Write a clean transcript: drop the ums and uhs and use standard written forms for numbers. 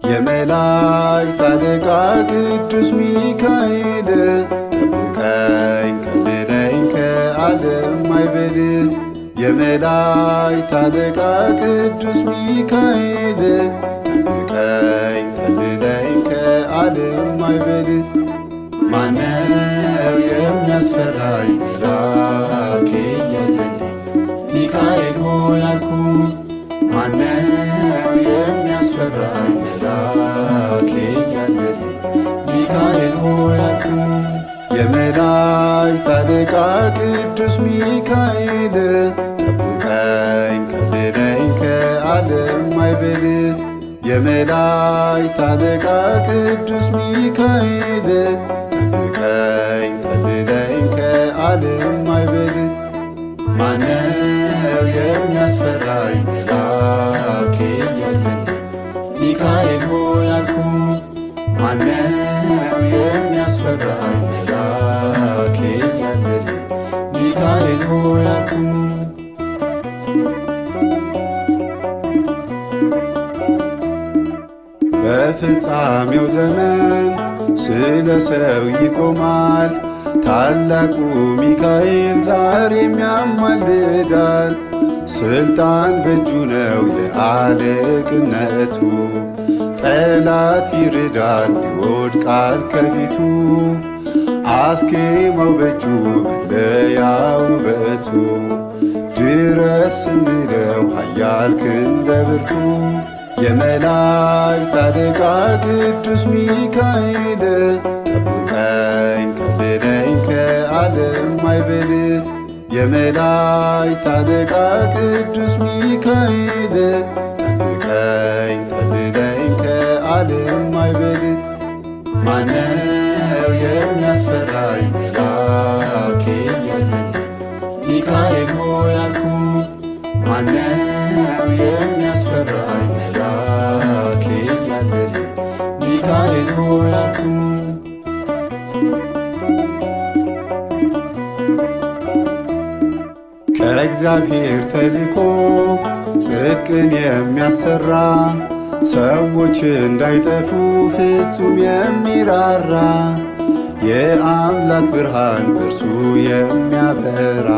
የመላእክት አለቃ ቅዱስ ሚካኤል ጠብቀኝ ከልለኝ ከዓለም ማዕበል። የመላእክት አለቃ ቅዱስ ሚካኤል ጠብቀኝ ከልለኝ ከዓለም ማዕበል። ማነው የሚያስፈራኝ መልአክ እያለልኝ ሚካኤል ሆይ አልኩኝ። ማነው የሚያስፈራኝ መልአክ እያለልኝ ሚካኤል ሆይ አልኩኝ። የመላእክት አለቃ ቅዱስ ሚካኤል ጠብቀኝ ከልለኝ ከዓለም ማዕበል። የመላእክት አለቃ ቅዱስ ሚካኤል ጠብቀኝ ከልለኝ ከዓለም ማዕበል። ማነው የሚያስፈራኝ መልአክ እያለልኝ ሚካኤል ሆይ አልኩኝ። ማነው የሚያስፈራኝ መልአክ እያለልኝ ሚካኤል ሆይ አልኩኝ። በፍጻሜው ዘመን ስለ ሰው ይቆማል ታላቁ ሚካኤል ዛሬም ያማልዳል። ስልጣን በእጁ ነው የአለቅነቱ ጠላት ይርዳል ይወድቃል ከፊቱ። አስኬማው በእጁ መለያው ውበቱ ድረስ ስንለው ኃያል ክንደ ብርቱ። የመላእክት አለቃ ቅዱስ ሚካኤል ጠብቀኝ ከልለኝ ከዓለም ማዕበል። የመላእክት አለቃ ቅዱስ ሚካኤል ጠብቀኝ ከልለኝ ከዓለም ማዕበል። ማነው የሚያስፈራኝ መልአክ እያለልኝ ሚካኤል ሆይ አልኩኝ። ማነው የሚያስፈራኝ መልአክ እያለልኝ ሚካኤል ሆይ አልኩኝ። ከእግዚአብሔር ተልኮ ጽድቅን የሚያሰራ ሰዎች እንዳይጠፉ ፍጹም የሚራራ የአምላክ ብርሃን በእርሱ የሚያበራ